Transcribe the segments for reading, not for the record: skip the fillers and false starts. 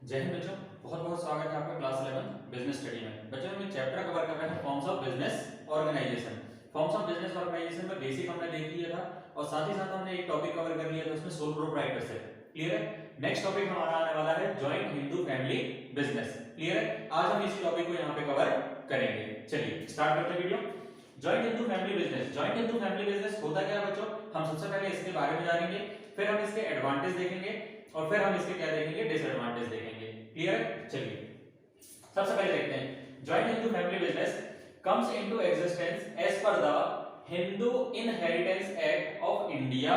जय हिंद बच्चों, बहुत बहुत स्वागत है आपका क्लास 11 बिजनेस स्टडी में। बच्चों हम एक चैप्टर कवर कर रहे हैं forms of business organisation. Forms of business organisation में बेसिक हमने देख लिया था और साथ ही साथ हमने एक टॉपिक कवर कर लिया था, उसमें सोल प्रोप्राइटरशिप। क्लियर है। नेक्स्ट टॉपिक हमारा आने वाला है joint Hindu family business. Clear है। आज हम इसी टॉपिक को यहाँ पे कवर करेंगे। चलिए स्टार्ट करते हैं video. Joint Hindu family business. Joint Hindu family business होता क्या है बच्चों? हम सबसे पहले इसके बारे में जानेंगे, फिर हम इसके एडवांटेज देखेंगे और फिर हम इसके क्या देखेंगे, डिसएडवांटेज देखेंगे। क्लियर है। चलिए सबसे पहले देखते हैं joint Hindu family business comes into existence as per the Hindu inheritance act of India.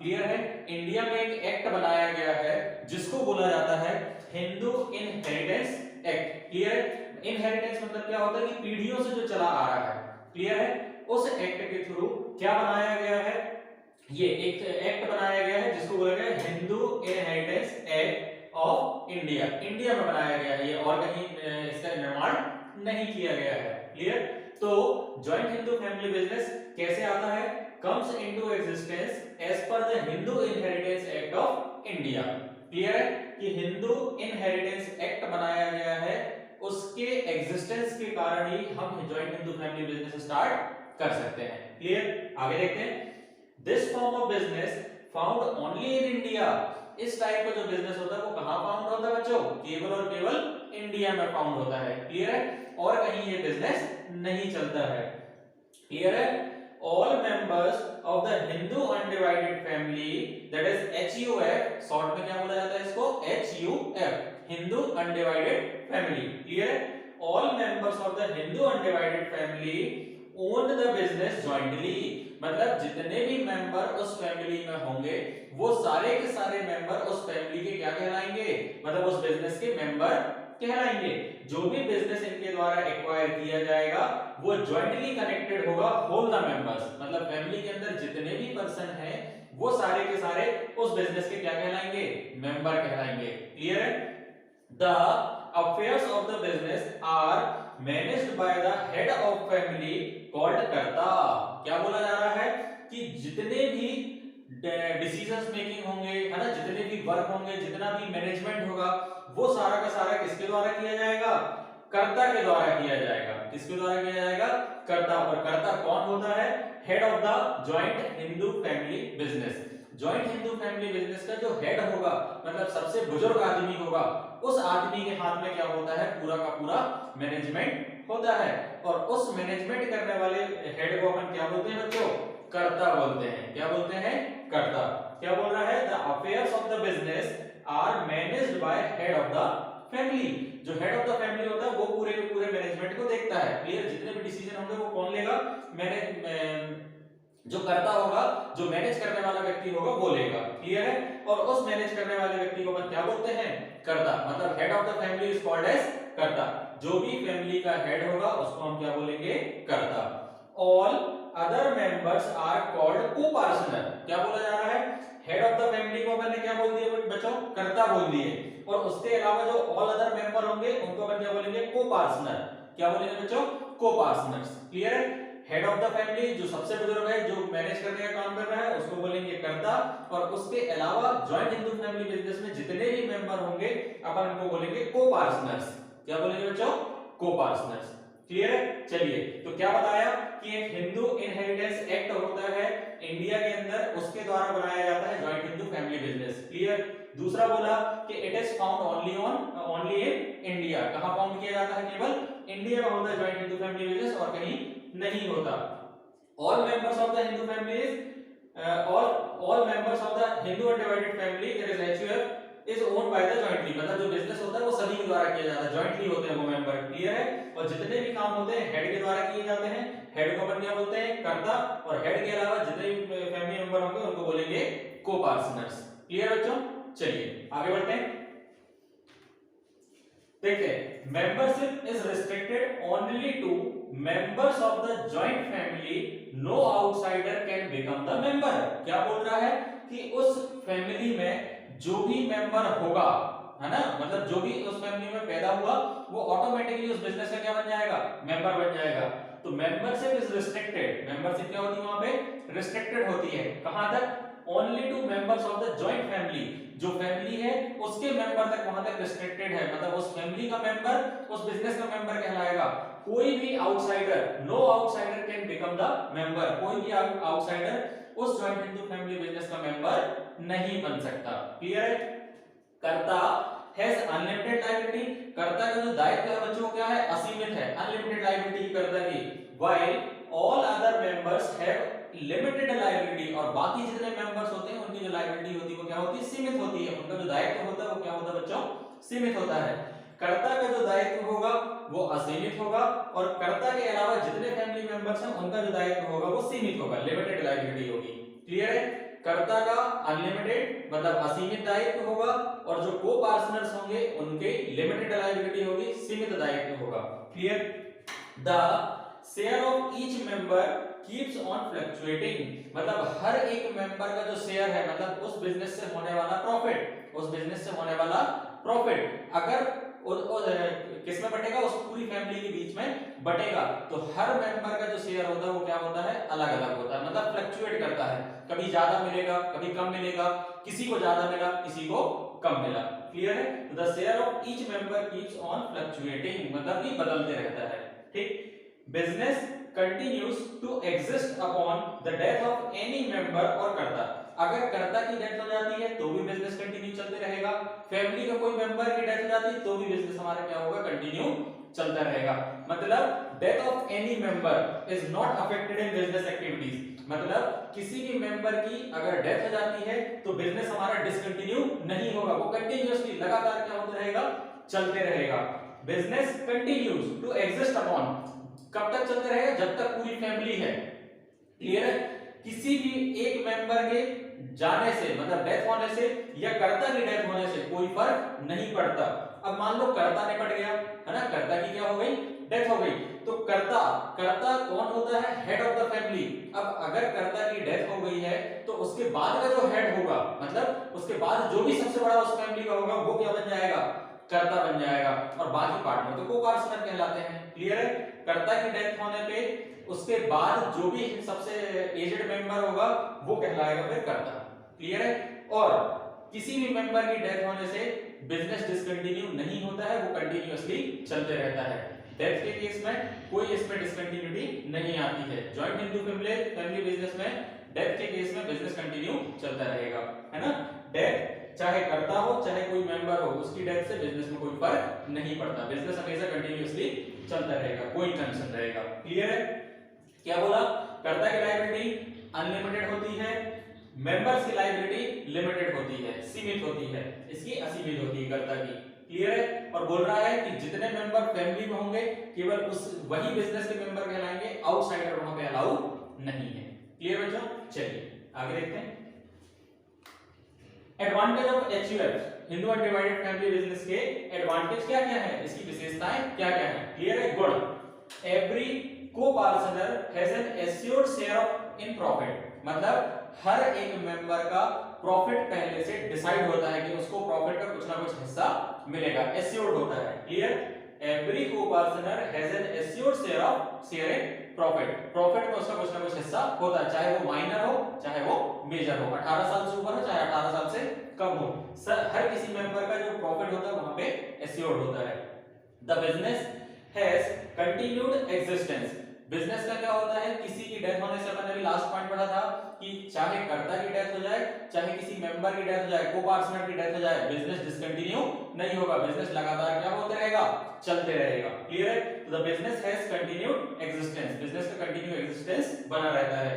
Clear है। इंडिया में एक एक्ट बनाया गया है जिसको बोला जाता है हिंदू इनहेरिटेंस एक्ट। क्लियर है। इनहेरिटेंस मतलब क्या होता है कि पीढ़ियों से जो चला आ रहा है। क्लियर है। उस एक्ट के थ्रू क्या बनाया गया है, ये एक एक्ट बनाया गया है जिसको बोला गया है Hindu inheritance act of India. India में बनाया गया है ये, और कहीं इसका निर्माण नहीं किया गया है। क्लियर। तो जॉइंट हिंदू फैमिली बिजनेस कैसे आता है? Comes into existence as per the Hindu inheritance act of India. Clear है कि हिंदू इनहेरिटेंस एक्ट बनाया गया है, उसके एग्जिस्टेंस के कारण ही हम joint Hindu family business start कर सकते हैं। क्लियर। आगे देखते हैं। This form of business found only in India. इस टाइप का जो बिजनेस होता है वो कहां फाउंड होता है बच्चों? केवल और केवल इंडिया में फाउंड होता है। क्लियर है। और कहीं ये बिजनेस नहीं चलता है। क्लियर है। All members of the Hindu undivided family, that is HUF, short में क्या बोला जाता है इसको? HUF, Hindu undivided family. Clear है। All members of the Hindu undivided family own the business jointly. मतलब जितने भी मेंबर उस फैमिली में होंगे वो सारे के सारे मेंबर उस फैमिली के क्या कहलाएंगे? मतलब उस बिजनेस के मेंबर कहलाएंगे। जो भी बिजनेस इनके द्वारा एक्वायर किया जाएगा वो जॉइंटली कनेक्टेड होगा होल द मेंबर्स। मतलब फैमिली के अंदर जितने भी पर्सन हैं वो सारे के सारे उस बिजनेस के क्या कहलाएंगे? मेंबर कहलाएंगे। क्लियर है। The affairs of the business are managed by the head of family called karta. क्या बोला जा रहा है कि जितने भी डिसीजंस मेकिंग होंगे, है ना, जितने भी वर्क होंगे, जितना भी मैनेजमेंट होगा वो सारा का सारा किसके द्वारा किया जाएगा? कर्ता के द्वारा किया जाएगा। किसके द्वारा किया जाएगा? कर्ता। और कर्ता कौन होता है? Head of the joint Hindu family business. Joint Hindu family business का जो हेड होगा, मतलब सबसे बुजुर्ग आदमी होगा, उस आदमी के हाथ में क्या होता है? पूरा का पूरा मैनेजमेंट होता है। और उस मैनेजमेंट करने वाले हेड को अपन क्या बोलते हैं बच्चों? कर्ता बोलते हैं। क्या बोलते हैं? कर्ता। क्या बोल रहा है? The affairs of the business are managed by head of the family. जो हेड ऑफ द फैमिली होता है वो पूरे के पूरे मैनेजमेंट को देखता है। क्लियर। जितने भी डिसीजन होंगे वो कौन लेगा? जो करता होगा, जो मैनेज करने वाला व्यक्ति होगा वो लेगा। क्लियर है। और उस मैनेज करने वाले व्यक्ति को अपन क्या बोलते हैं? कर्ता। मतलब head of the family is called as karta. जो भी फैमिली का हेड होगा उसको हम क्या बोलेंगे? Karta. All other members are called co-partner. क्या बोला जा रहा है? हेड ऑफ द फैमिली को अपन ने क्या बोल दिया बच्चों? कर्ता बोल दिए। और उसके अलावा जो ऑल अदर मेंबर होंगे उनको अपन क्या बोलेंगे? को-पार्टनर। क्या बोलेंगे बच्चों? को-पार्टनर्स। क्लियर है। हेड ऑफ द फैमिली जो सबसे बुजुर्ग है, जो मैनेज करने का काम कर रहा है, उसको बोलेंगे कर्ता। और उसके अलावा जॉइंट हिंदू फैमिली बिजनेस में जितने भी मेंबर होंगे अपन उनको बोलेंगे को-पार्टनर्स। क्या बोलेंगे बच्चों? को-पार्टनर्स। क्लियर है। चलिए तो क्या बताया कि एक हिंदू इनहेरिटेंस एक्ट होता है इंडिया के अंदर, उसके द्वारा बनाया जाता है joint Hindu family business. Clear. दूसरा बोला कि it is found only in India. कहां फाउंड किया जाता है? केवल इंडिया में होता है जॉइंट हिंदू फैमिली बिजनेस, और कहीं नहीं होता। All members of the Hindu family all members of the Hindu undivided family, that is HUF, is owned by the jointly. मतलब जो बिजनेस होता है वो सभी के द्वारा किया जाता है, जॉइंटली होते हैं वो मेंबर। क्लियर है। और जितने भी काम होते हैं हेड के द्वारा किए जाते हैं। हेड को अपन क्या बोलते हैं? कर्ता। और हेड के अलावा जितने भी फैमिली मेंबर होंगे उनको बोलेंगे को-पार्टनर्स। क्लियर बच्चों। चलिए आगे बढ़ते हैं। देखते हैं। Membership is restricted only to members of the joint family, no outsider can become the member. क्या बोल रहा है कि उस फैमिली में जो भी मेंबर होगा, है ना, मतलब जो भी उस फैमिली में पैदा हुआ वो ऑटोमेटिकली उस बिजनेस का क्या बन जाएगा? मेंबर बन जाएगा। तो मेंबरशिप इज रिस्ट्रिक्टेड। मेंबरशिप क्या होती है? वहां पे रिस्ट्रिक्टेड होती है। कहां तक? Only to members of the joint family, जो फैमिली है उसके मेंबर तक वहां तक रिस्ट्रिक्टेड है, मतलब उस फैमिली का मेंबर उस बिजनेस का मेंबर कहलाएगा। कोई भी outsider, no outsider can become the member, कोई भी आउटसाइडर उस जॉइंट हिंदू फैमिली बिजनेस का मेंबर नहीं बन सकता। क्लियर है? कर्ता हैज अनलिमिटेड लायबिलिटी, कर्ता का जो दायित्व है बच्चों क्या है? असीमित है, अनलिमिटेड लायबिलिटी कर्ता की। While all other members have limited liability, और बाकी जितने मेंबर्स होते हैं उनकी जो लायबिलिटी होती है वो क्या होती है? सीमित होती है। उनका जो दायित्व होता है वो क्या होता है बच्चों? सीमित होता है। कर्ता का जो दायित्व होगा वो असीमित होगा, और कर्ता के अलावा जितने फैमिली मेंबर्स हैं उनका जो दायित्व होगा वो सीमित होगा, लिमिटेड लायबिलिटी होगी। क्लियर है? कर्ता का अनलिमिटेड मतलब असीमित दायित्व होगा, और जो को पार्टनर्स होंगे उनके लिमिटेड लायबिलिटी होगी, सीमित दायित्व होगा। Clear? The share of each member keeps on fluctuating, मतलब हर एक मेंबर का जो शेयर है, मतलब उस बिजनेस से होने वाला प्रॉफिट, उस बिजनेस से होने वाला प्रॉफिट अगर किस में बटेगा? उस पूरी फैमिली के बीच में बटेगा, तो हर मेंबर का जो शेयर होता है वो क्या होता है? अलग अलग होता है, मतलब फ्लक्चुएट करता है, कभी ज्यादा मिलेगा कभी कम मिलेगा, किसी को ज्यादा मिला किसी को कम मिला। क्लियर है? तो the share of each member keeps on fluctuating, मतलब कि बदलते रहता है। ठीक? Business continues to exist upon the death of any member और कर्ता, अगर कर्ता की डेथ हो जाती है तो भी बिजनेस कंटिन्यू चलते रहेगा, फैमिली का कोई मेंबर की डेथ हो जाती है तो भी बिजनेस हमारा क्या होगा? कंटिन्यू चलता रहेगा। मतलब death of any member is not affected in business activities, मतलब किसी भी मेंबर की अगर डेथ हो जाती है तो बिजनेस हमारा डिसकंटिन्यू नहीं होगा, वो कंटिन्यूअसली लगातार क्या होता रहेगा? चलते रहेगा। Business continues to exist upon, कब तक चलते रहेगा? जब तक पूरी फैमिली है। क्लियर है? किसी भी एक मेंबर के जाने से मतलब डेथ होने से या कर्ता की डेथ होने से कोई फर्क नहीं पड़ता। अब मान लो कर्ता निपट गया है ना, कर्ता की क्या हो गई? डेथ हो गई, तो कर्ता कर्ता कौन होता है? Head of the family. अब अगर कर्ता की डेथ हो गई है तो उसके बाद का जो हेड होगा, मतलब उसके बाद जो भी सबसे बड़ा उस फैमिली का होगा वो क्या बन जाएगा? कर्ता बन जाएगा, और बाकी पार्टनर तो को पार्टनर कहलाते हैं। क्लियर है? कर्ता की डेथ होने पे उसके बाद जो भी सबसे एजेड मेंबर होगा वो कहलाएगा फिर कर्ता। क्लियर है? और किसी भी मेंबर की डेथ होने से बिजनेस डिसकंटिन्यू नहीं होता है, वो कंटिन्यूअसली चलते रहता है। डेथ के केस में कोई इसमें डिसकंटिन्यूटी नहीं आती है। जॉइंट हिंदू फैमिली बिजनेस में डेथ के केस में बिजनेस कंटिन्यू चलता रहेगा, है ना। डेथ चाहे कर्ता हो चाहे कोई मेंबर हो, उसकी डेथ से बिजनेस में कोई फर्क नहीं पड़ता, बिजनेस हमेशा कंटिन्यूअसली चलता रहेगा, कोई टेंशन रहेगा। क्लियर है? क्या बोला? कर्ता की लायबिलिटी अनलिमिटेड होती है, मेंबर्स की लायबिलिटी लिमिटेड होती है, सीमित होती है, इसकी असीमित होती है कर्ता की। क्लियर है? और बोल रहा है कि जितने मेंबर फैमिली में होंगे केवल उस वही बिजनेस के मेंबर कहलाएंगे, आउटसाइडर वहां पे अलाउ नहीं है। क्लियर बच्चों? चलिए आगे देखते हैं। Advantage of HUF, Hindu undivided family business के एडवांटेज क्या क्या है, इसकी विशेषताएं क्या क्या है? क्लियर है? Good, every co-partner has an assured share of in profit, मतलब हर एक मेंबर का प्रॉफिट पहले से डिसाइड होता है कि उसको प्रॉफिट का कुछ ना कुछ हिस्सा मिलेगा, एश्योर्ड होता है। Clear? Every co-partner has an assured share in profit, profit में उसका कुछ ना कुछ हिस्सा होता है, चाहे वो माइनर हो चाहे वो मेजर हो, 18 साल से ऊपर हो चाहे 18 साल से कम हो, हर किसी मेंबर का जो प्रॉफिट होता है वहां पे एश्योर्ड होता है। The business has continued existence, business का क्या होता है? किसी की डेथ होने से, मैंने अभी लास्ट पॉइंट पढ़ा था कि चाहे कर्ता की डेथ हो जाए चाहे किसी मेंबर की डेथ हो जाए, को-पार्टनर की डेथ हो जाए, बिजनेस डिसकंटिन्यू नहीं होगा, बिजनेस लगातार क्या होता रहेगा? चलते रहेगा। क्लियर है? तो the business has continued existence, business का कंटिन्यू एग्जिस्टेंस बना रहता है।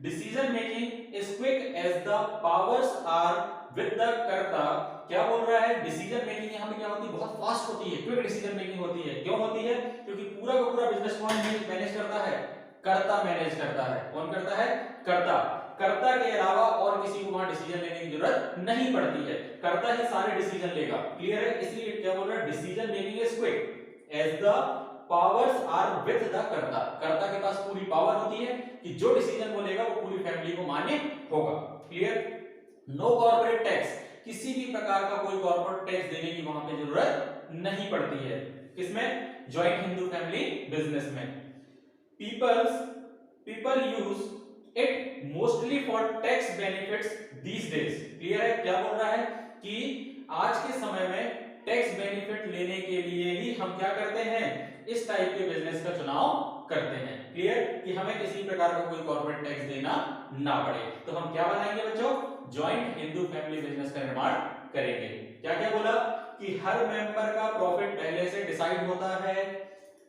Decision making is quick as the powers are with the karta, क्या बोल रहा है? डिसीजन मेकिंग यहां पे क्या होती है? बहुत फास्ट होती है, क्विक डिसीजन मेकिंग होती है। क्यों होती है? क्योंकि पूरा का पूरा बिजनेस कौन मैनेज करता है? कर्ता मैनेज करता है। कौन करता है? कर्ता। कर्ता के अलावा और किसी को वहां डिसीजन लेने की जरूरत नहीं पड़ती है, कर्ता ही सारे डिसीजन लेगा। क्लियर है? इसलिए क्या बोल रहा है? Decision making is quick as the powers are with the karta, karta के पास पूरी पावर होती है कि जो डिसीजन वो लेगा वो पूरी फैमिली को मान्य होगा। क्लियर? नो कॉर्पोरेट टैक्स, किसी भी प्रकार का कोई कॉर्पोरेट टैक्स देने की वहां पे जरूरत नहीं पड़ती है। किसमें? जॉइंट हिंदू फैमिली बिजनेस में। People use it mostly for tax benefits these days. Clear है? क्या बोल रहा है कि आज के समय में टैक्स बेनिफिट लेने के लिए ही हम क्या करते हैं, इस टाइप के बिजनेस का चुनाव करते हैं। क्लियर? कि हमें किसी प्रकार का कोई कॉर्पोरेट टैक्स देना ना पड़े। तो हम क्या बनाएंगे बच्चों, जॉइंट हिंदू फैमिली बिजनेस का निर्माण करेंगे। क्या क्या बोला कि हर मेंबर का प्रॉफिट पहले से डिसाइड होता है।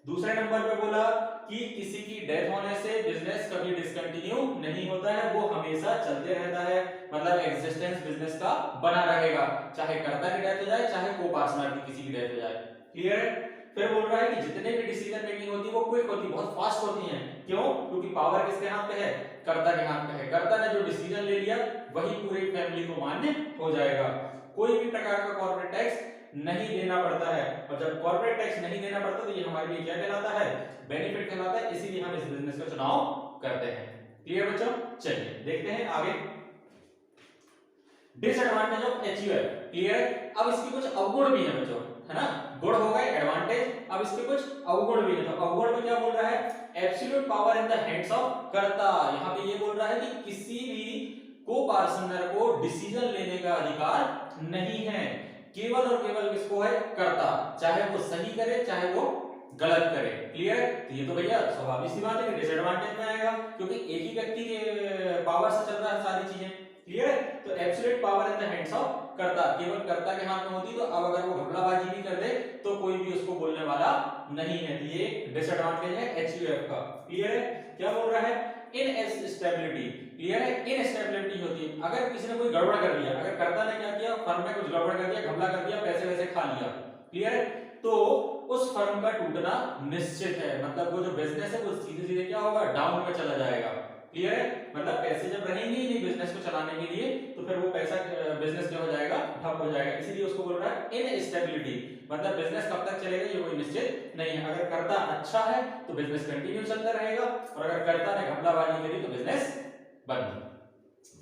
दूसरे नंबर पे बोला कि किसी की डेथ होने से बिजनेस कभी डिसकंटिन्यू नहीं होता है, वो हमेशा चलते रहता है, मतलब एग्जिस्टेंस बिजनेस का बना रहेगा, चाहे कर्ता की डेथ हो जाए चाहे को पार्टनर की किसी की डेथ हो जाए। क्लियर है? फिर बोल रहा है कि जितने भी डिसीजन मेकिंग होती है वो क्विक होती है, बहुत फास्ट होती है। क्यों? क्योंकि पावर किसके हाथ पे है, कर्ता के हाथ पे है। कर्ता ने जो डिसीजन ले लिया वही पूरी फैमिली को मान्य हो जाएगा। कोई भी प्रकार का कॉर्पोरेट टैक्स नहीं देना पड़ता है, और जब कॉर्पोरेट टैक्स नहीं देना पड़ता तो ये हमारे लिए क्या कहलाता है, बेनिफिट कहलाता है। इसीलिए हम इस बिजनेस का चुनाव करते हैं। क्लियर बच्चों? चलिए देखते हैं आगे। Disadvantage of HUF. क्लियर? अब इसके कुछ अवगुण भी है बच्चों, है ना? गुण हो गए, एडवांटेज, अब इसके कुछ अवगुण भी है। तो अवगुण में क्या बोल रहा है, absolute power in the hands of कर्ता। यहाँ पे ये बोल रहा है कि किसी भी को पार्टनर को डिसीजन लेने का अधिकार नहीं है, केवल और केवल किसको है, कर्ता, चाहे वो सही करे चाहे वो गलत करे। क्लियर? तो ये तो भैया स्वाभाविक सी बात है कि डिसएडवांटेज में आएगा, क्योंकि एक ही व्यक्ति के पावर से चल रहा है सारी चीजें। क्लियर है? तो absolute power in the hands of कर्ता, केवल कर्ता के हाथ में होती। तो अब अगर वो घपलाबाजी भी कर दे तो कोई भी उसको बोलने वाला नहीं है। तो ये डिसएडवांटेज है एचयूएफ का। क्लियर है? क्या बोल रहा है, इनस्टेबिलिटी। क्लियर है? इनस्टेबिलिटी होती है, अगर किसी ने कोई गड़बड़ कर दिया, अगर कर्ता ने क्या किया, फर्म में कुछ गड़बड़ कर दिया, घपला कर दिया, पैसे वैसे खा लिया, क्लियर है, तो उस फर्म का टूटना निश्चित है। मतलब वो जो बिजनेस है वो सीधे सीधे क्या होगा, डाउन में चला जाएगा। क्लियर है? मतलब पैसे जब रहेंगे ही नहीं बिजनेस को चलाने के लिए, तो फिर वो पैसा बिजनेस क्या हो जाएगा, ठप हो जाएगा। इसीलिए उसको बोल रहा है इनस्टेबिलिटी, मतलब बिजनेस कब तक चलेगा ये कोई निश्चित नहीं है। अगर कर्ता अच्छा है तो बिजनेस कंटिन्यू चलता रहेगा, और अगर कर्ता ने घपलाबाजी करी तो बिजनेस बंद।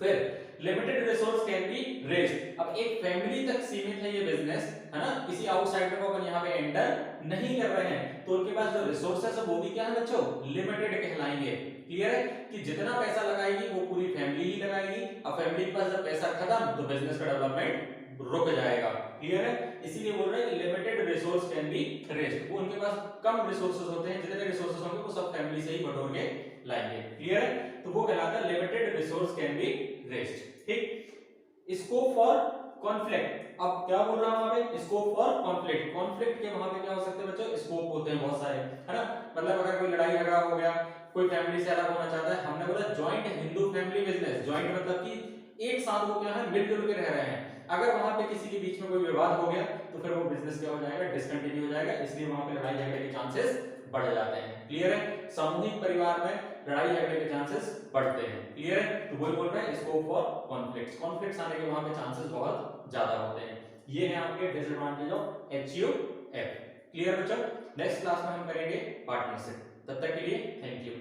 फिर limited resource can be raised. अब एक फैमिली तक सीमित है ये बिजनेस, है ना, किसी आउटसाइडर को अपन यहाँ पे एंटर नहीं कर रहे हैं, तो उनके पास जो रिसोर्सेस है वो भी क्या है बच्चों, लिमिटेड कहलाएंगे। क्लियर है? कि जितना पैसा लगाएगी वो पूरी फैमिली ही लगाएगी। अब फैमिली के पास जब पैसा खत्म तो बिजनेस का डेवलपमेंट रुक जाएगा। क्लियर है? इसीलिए बोल रहे हैं कि limited resource can be raised. वो उनके पास कम रिसोर्सेज होते हैं, जितने रिसोर्सेज होंगे वो सब फैमिली से ही बटोर के लाएंगे। क्लियर है? तो वो कहलाता है limited resource can be raised. ठीक। Scope for conflict. अब क्या बोल रहा हूं वहां पे, स्कोप फॉर कॉन्फ्लिक्ट। कॉन्फ्लिक्ट के वहां पे क्या हो सकते हैं बच्चों, स्कोप होते हैं बहुत सारे, है ना। मतलब अगर कोई लड़ाई झगड़ा हो गया, कोई फैमिली से अलग होना चाहता है, हमने बोला joint Hindu family business. Joint मतलब कि एक साथ वो क्या है, मिलजुल के रह रहे हैं। अगर वहां पे किसी के बीच में कोई विवाद हो गया तो फिर वो बिजनेस क्या हो जाएगा, डिसकंटिन्यू हो जाएगा। इसलिए वहां पे लड़ाई झगड़े के चांसेस बढ़ जाते हैं। क्लियर है? सामूहिक परिवार में लड़ाई झगड़े के चांसेस बढ़ते हैं। क्लियर है? तो वही बोल रहे हैं स्कोप फॉर कॉन्फ्लिक्ट्स। कॉन्फ्लिक्ट्स आने के वहां पे चांसेस बहुत ज्यादा होते हैं। ये है आपके डिसएडवांटेज ऑफ एचयूएफ। क्लियर बच्चों? नेक्स्ट क्लास में हम करेंगे पार्टनरशिप। तब तक के लिए थैंक यू।